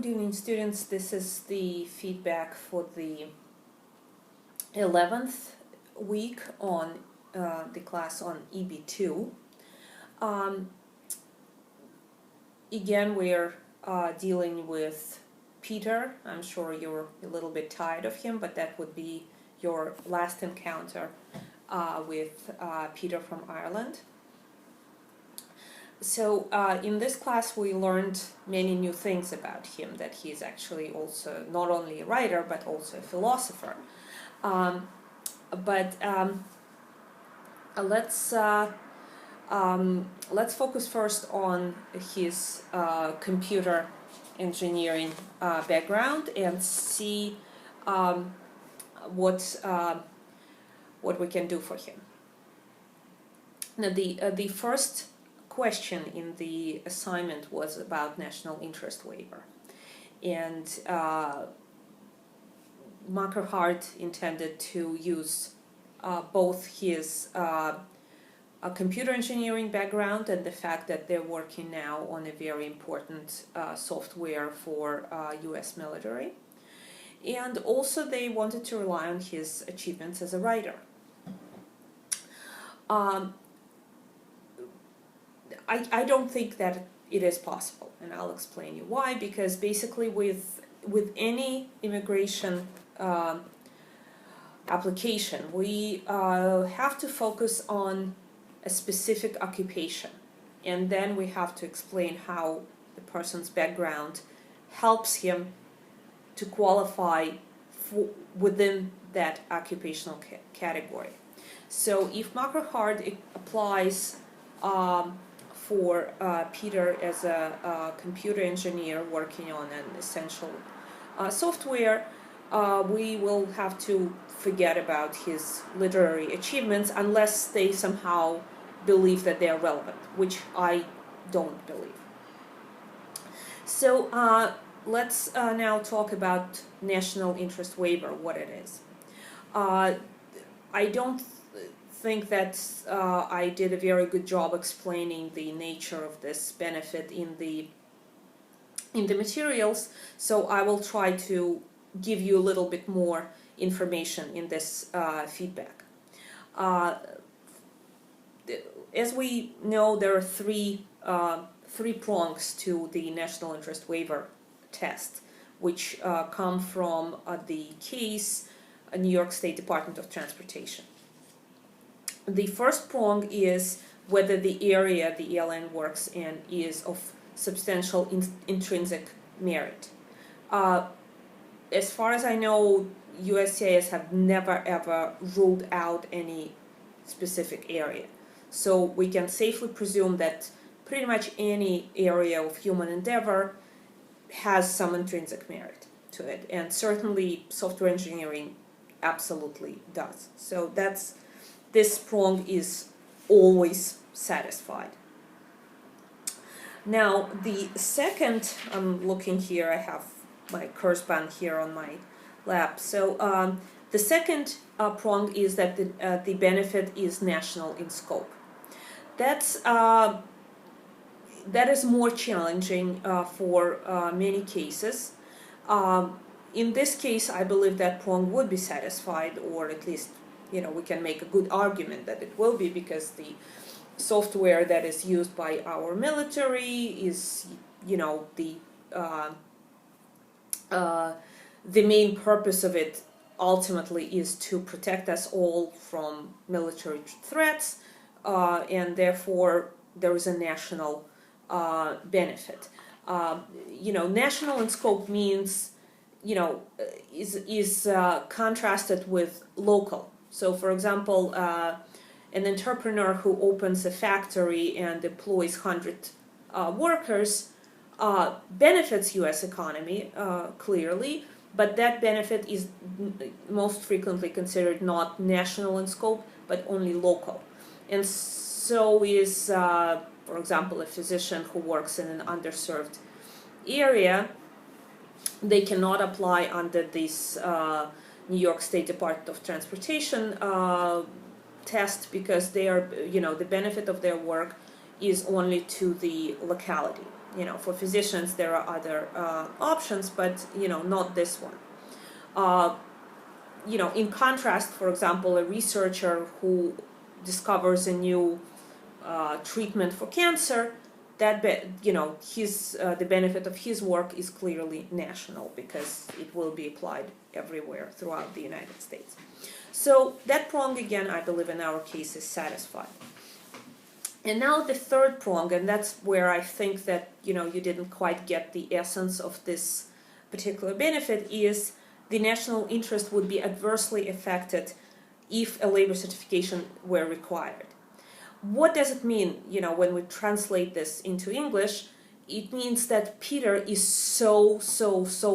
Good evening, students. This is the feedback for the 11th week on the class on EB2. Again, we're dealing with Peter. I'm sure you're a little bit tired of him, but that would be your last encounter with Peter from Ireland. So in this class we learned many new things about him, that he is actually also not only a writer but also a philosopher. Let's focus first on his computer engineering background and see what we can do for him. Now the first question in the assignment was about national interest waiver, and Macher-Hart intended to use both his computer engineering background and the fact that they're working now on a very important software for US military, and also they wanted to rely on his achievements as a writer. I don't think that it is possible, and I'll explain you why. Because basically with any immigration application, we have to focus on a specific occupation, and then we have to explain how the person's background helps him to qualify within that occupational category. So if Macher-Hart applies for Peter as a computer engineer working on an essential software, we will have to forget about his literary achievements unless they somehow believe that they are relevant, which I don't believe. So let's now talk about national interest waiver, what it is. I don't think that I did a very good job explaining the nature of this benefit in the materials, so I will try to give you a little bit more information in this feedback. As we know, there are three prongs to the national interest waiver test, which come from the case New York State Department of Transportation. The first prong is whether the area the airline works in is of substantial intrinsic merit. As far as I know, USCIS have never ever ruled out any specific area. So we can safely presume that pretty much any area of human endeavor has some intrinsic merit to it, and certainly software engineering absolutely does. So this prong is always satisfied. Now the second, I'm looking here, I have my correspond here on my lap. So the second prong is that the benefit is national in scope. That is more challenging for many cases. In this case, I believe that prong would be satisfied, or at least, we can make a good argument that it will be, because the software that is used by our military is, the main purpose of it ultimately is to protect us all from military threats, and therefore there is a national benefit. National in scope means, is contrasted with local. So, for example, an entrepreneur who opens a factory and employs 100 workers benefits U.S. economy clearly, but that benefit is most frequently considered not national in scope, but only local. And so is, for example, a physician who works in an underserved area. They cannot apply under this New York State Department of Transportation test, because they are, the benefit of their work is only to the locality. for physicians there are other options, but not this one. In contrast, for example, a researcher who discovers a new treatment for cancer, that the benefit of his work is clearly national because it will be applied everywhere throughout the United States. So that prong, again, I believe in our case is satisfied. And now the third prong, and that's where I think that you didn't quite get the essence of this particular benefit, is the national interest would be adversely affected if a labor certification were required. What does it mean, when we translate this into English? It means that Peter is so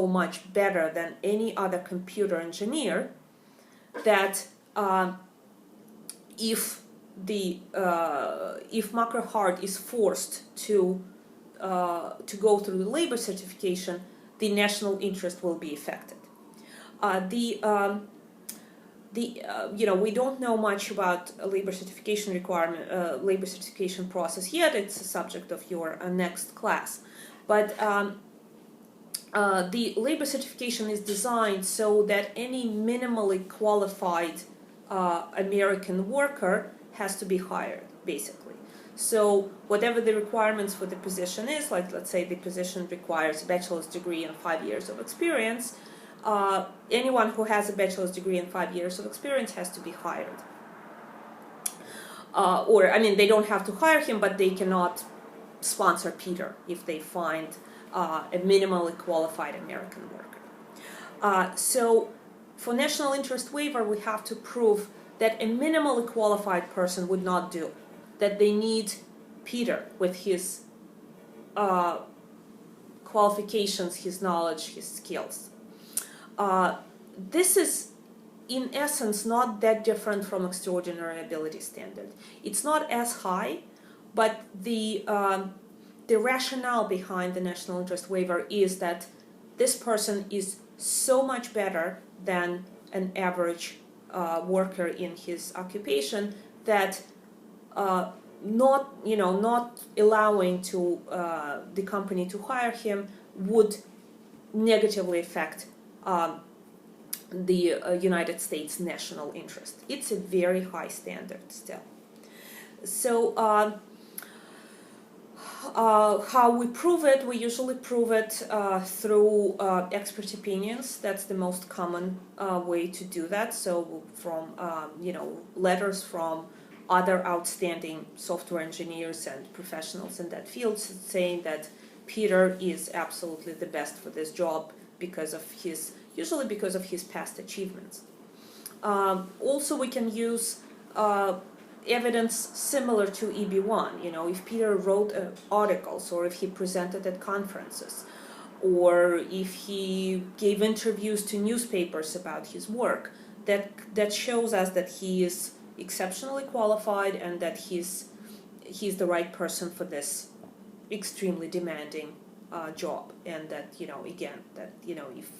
much better than any other computer engineer that if Makar Hart is forced to go through the labor certification, the national interest will be affected. We don't know much about a labor certification labor certification process yet. It's a subject of your next class, but the labor certification is designed so that any minimally qualified American worker has to be hired, basically. So whatever the requirements for the position is, like let's say the position requires a bachelor's degree and 5 years of experience, anyone who has a bachelor's degree and 5 years of experience has to be hired. They don't have to hire him, but they cannot sponsor Peter if they find a minimally qualified American worker. So for national interest waiver, we have to prove that a minimally qualified person would not do, that they need Peter with his qualifications, his knowledge, his skills. This is, in essence, not that different from extraordinary ability standard. It's not as high, but the rationale behind the national interest waiver is that this person is so much better than an average worker in his occupation that not allowing the company to hire him would negatively affect the United States national interest. It's a very high standard still. So how we prove it? We usually prove it through expert opinions. That's the most common way to do that. So from letters from other outstanding software engineers and professionals in that field saying that Peter is absolutely the best for this job usually because of his past achievements. Also, we can use evidence similar to EB1. If Peter wrote articles, or if he presented at conferences, or if he gave interviews to newspapers about his work, that shows us that he is exceptionally qualified and that he's the right person for this extremely demanding job, and that if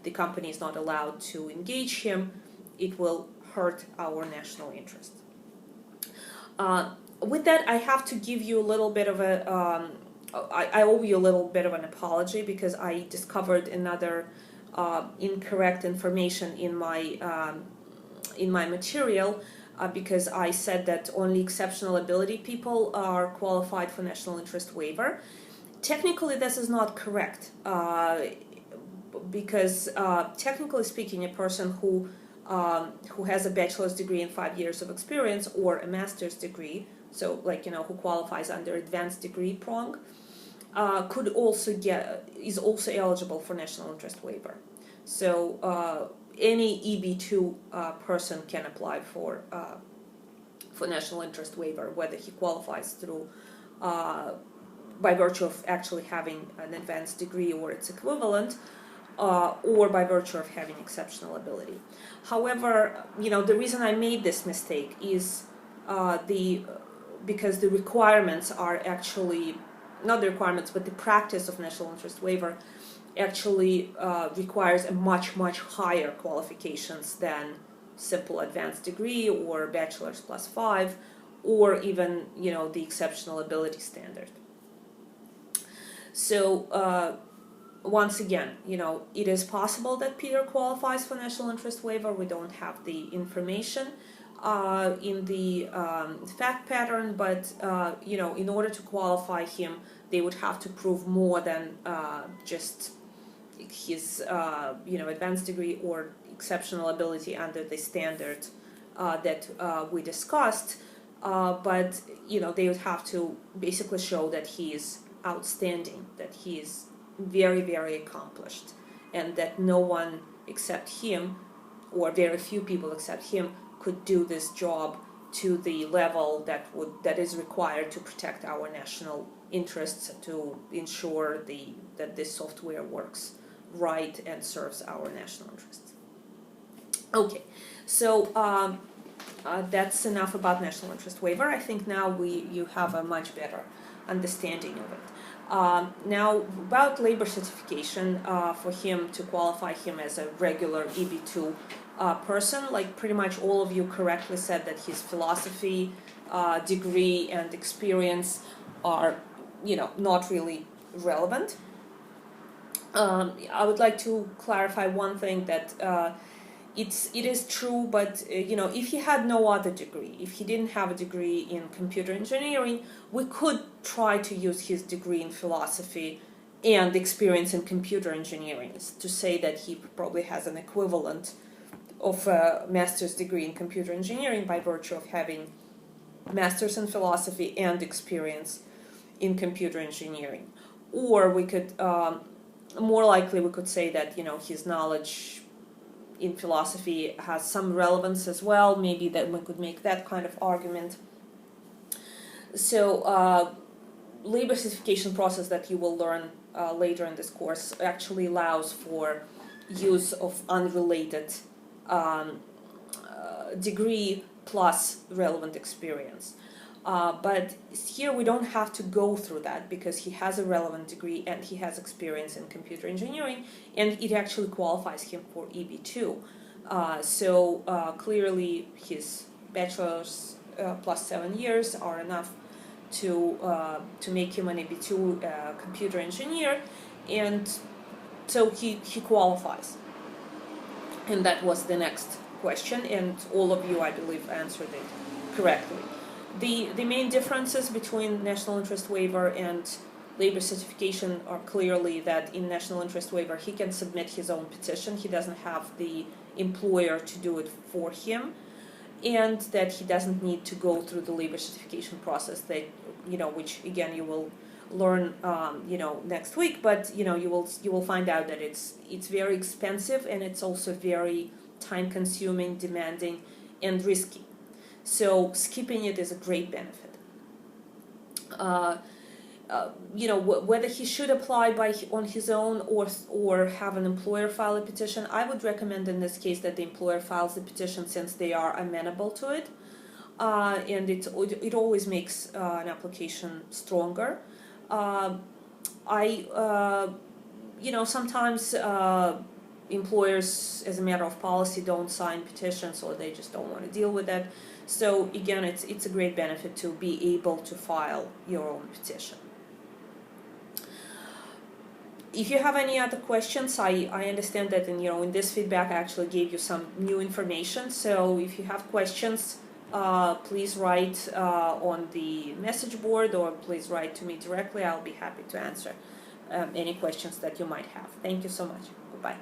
the company is not allowed to engage him, it will hurt our national interest. With that, I have to give you a little bit of I owe you a little bit of an apology because I discovered another incorrect information in my material. Because I said that only exceptional ability people are qualified for national interest waiver. Technically, this is not correct, because technically speaking, a person who has a bachelor's degree and 5 years of experience, or a master's degree, so who qualifies under advanced degree prong, is also eligible for national interest waiver. So any EB2 person can apply for national interest waiver, whether he qualifies through by virtue of actually having an advanced degree or its equivalent, or by virtue of having exceptional ability. However, the reason I made this mistake is because the requirements are actually not the requirements, but the practice of national interest waiver actually requires a much higher qualifications than simple advanced degree or bachelor's plus 5, or even the exceptional ability standard. So once again, it is possible that Peter qualifies for national interest waiver. We don't have the information in the fact pattern, but in order to qualify him, they would have to prove more than just his advanced degree or exceptional ability under the standard that we discussed. But they would have to basically show that he is outstanding, that he is very, very accomplished, and that no one except him, or very few people except him, could do this job to the level that is required to protect our national interests, to ensure that this software works right and serves our national interests. Okay, so that's enough about national interest waiver. I think now you have a much better understanding of it. Now, about labor certification, for him to qualify him as a regular EB2 person, like pretty much all of you correctly said that his philosophy degree and experience are, not really relevant. I would like to clarify one thing, that it is true, but if he had no other degree, if he didn't have a degree in computer engineering, we could try to use his degree in philosophy and experience in computer engineering to say that he probably has an equivalent of a master's degree in computer engineering by virtue of having master's in philosophy and experience in computer engineering. Or we could, more likely we could say that, his knowledge in philosophy has some relevance as well. Maybe that we could make that kind of argument. So labor certification process that you will learn later in this course actually allows for use of unrelated degree plus relevant experience. But here we don't have to go through that because he has a relevant degree and he has experience in computer engineering, and it actually qualifies him for EB2. So clearly his bachelor's plus 7 years are enough to make him an EB2 computer engineer, and so he qualifies. And that was the next question, and all of you, I believe, answered it correctly. The main differences between national interest waiver and labor certification are clearly that in national interest waiver he can submit his own petition. He doesn't have the employer to do it for him, and that he doesn't need to go through the labor certification process that which again you will learn next week. But you will find out that it's very expensive, and it's also very time consuming, demanding, and risky. So skipping it is a great benefit. Whether he should apply on his own or have an employer file a petition, I would recommend in this case that the employer files the petition, since they are amenable to it, and it always makes an application stronger. Sometimes employers, as a matter of policy, don't sign petitions, or they just don't want to deal with that. So again, it's a great benefit to be able to file your own petition. If you have any other questions, I understand that in this feedback I actually gave you some new information. So if you have questions, please write on the message board, or please write to me directly. I'll be happy to answer any questions that you might have. Thank you so much. Goodbye.